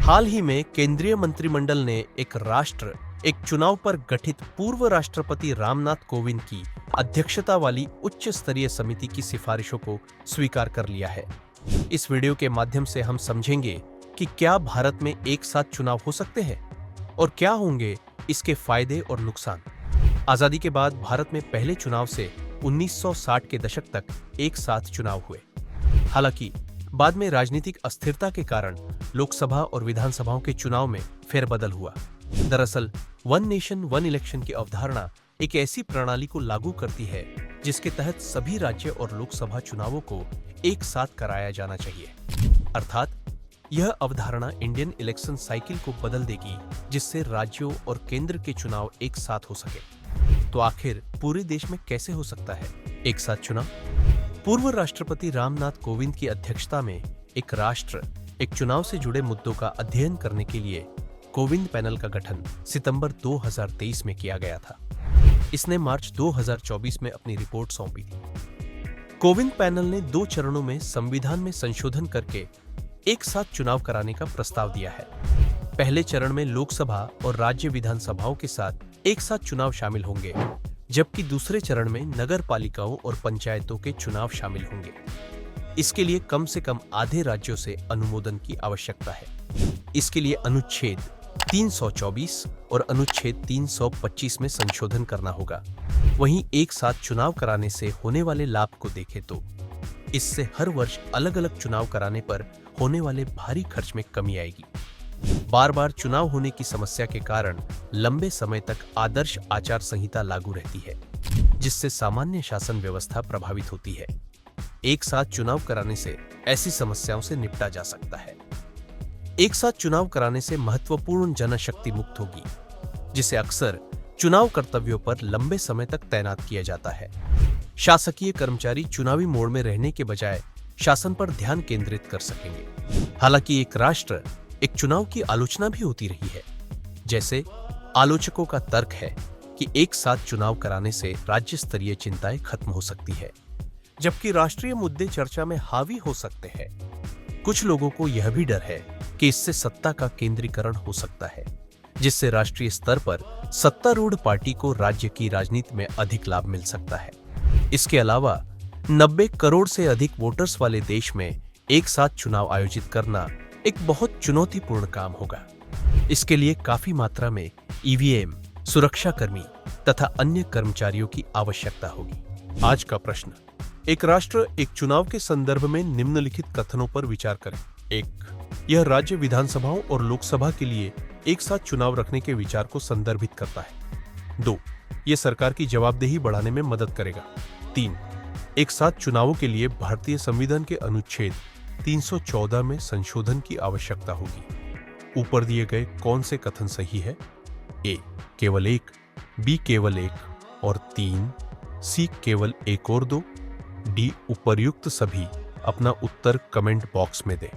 हाल ही में केंद्रीय मंत्रिमंडल ने एक चुनाव पर गठित पूर्व राष्ट्रपति रामनाथ कोविंद की अध्यक्षता वाली उच्च स्तरीय समिति की सिफारिशों को स्वीकार कर लिया है। इस वीडियो के माध्यम से हम समझेंगे कि क्या भारत में एक साथ चुनाव हो सकते हैं और क्या होंगे इसके फायदे और नुकसान। आजादी के बाद भारत में पहले चुनाव से 1960 के दशक तक एक साथ चुनाव हुए। हालांकि बाद में राजनीतिक अस्थिरता के कारण लोकसभा और विधानसभाओं के चुनाव में फेरबदल हुआ। दरअसल वन नेशन वन इलेक्शन की अवधारणा एक ऐसी प्रणाली को लागू करती है जिसके तहत सभी राज्य और लोकसभा चुनावों को एक साथ कराया जाना चाहिए। अर्थात यह अवधारणा इंडियन इलेक्शन साइकिल को बदल देगी, जिससे राज्यों और केंद्र के चुनाव एक साथ हो सके। तो आखिर पूरे देश में कैसे हो सकता है एक साथ चुनाव? पूर्व राष्ट्रपति रामनाथ कोविंद की अध्यक्षता में एक चुनाव से जुड़े मुद्दों का अध्ययन करने के लिए कोविंद पैनल का गठन सितंबर 2023 में किया गया था। इसने मार्च 2024 में अपनी रिपोर्ट सौंपी थी। कोविंद पैनल ने 2 चरणों में संविधान में संशोधन करके एक साथ चुनाव कराने का प्रस्ताव दिया है। पहले चरण में लोकसभा और राज्य विधानसभाओं के साथ एक साथ चुनाव शामिल होंगे, जबकि दूसरे चरण में नगर पालिकाओं और पंचायतों के चुनाव शामिल होंगे। इसके लिए कम से कम आधे राज्यों से अनुमोदन की आवश्यकता है। इसके लिए अनुच्छेद 324 और अनुच्छेद 325 में संशोधन करना होगा। वहीं एक साथ चुनाव कराने से होने वाले लाभ को देखें तो इससे हर वर्ष अलग अलग चुनाव कराने पर होने वाले भारी खर्च में कमी आएगी। बार बार चुनाव होने की समस्या के कारण लंबे समय तक आदर्श आचार संहिता लागू रहती है, जिससे सामान्य शासन व्यवस्था प्रभावित होती है। एक साथ चुनाव कराने से ऐसी समस्याओं से निपटा जा सकता है। एक साथ चुनाव कराने से महत्वपूर्ण जनशक्ति मुक्त होगी, जिसे अक्सर चुनाव कर्तव्यों पर लंबे समय तक तैनात किया जाता है। शासकीय कर्मचारी चुनावी मोड में रहने के बजाय शासन पर ध्यान केंद्रित कर सकेंगे। हालांकि एक चुनाव की आलोचना भी होती रही है। जैसे आलोचकों का तर्क है कि एक साथ चुनाव कराने से राज्य स्तरीय चिंताएं खत्म हो सकती है, जबकि राष्ट्रीय मुद्दे चर्चा में हावी हो सकते हैं। कुछ लोगों को यह भी डर है कि इससे सत्ता का केंद्रीकरण हो सकता है, जिससे राष्ट्रीय स्तर पर सत्तारूढ़ पार्टी को राज्य की राजनीति में अधिक लाभ मिल सकता है। इसके अलावा 90 करोड़ से अधिक वोटर्स वाले देश में एक साथ चुनाव आयोजित करना एक बहुत चुनौतीपूर्ण काम होगा। इसके लिए काफी मात्रा में ईवीएम, सुरक्षाकर्मी तथा अन्य कर्मचारियों की आवश्यकता होगी। आज का प्रश्न: एक राष्ट्र एक चुनाव के संदर्भ में निम्नलिखित कथनों पर विचार करें। 1. यह राज्य विधानसभाओं और लोकसभा के लिए एक साथ चुनाव रखने के विचार को संदर्भित करता है। 2. यह सरकार की जवाबदेही बढ़ाने में मदद करेगा। 3. एक साथ चुनावों के लिए भारतीय संविधान के अनुच्छेद 314 में संशोधन की आवश्यकता होगी। ऊपर दिए गए कौन से कथन सही है? ए केवल एक, बी केवल एक और 3, सी केवल एक और 2, डी उपर्युक्त सभी। अपना उत्तर कमेंट बॉक्स में दें।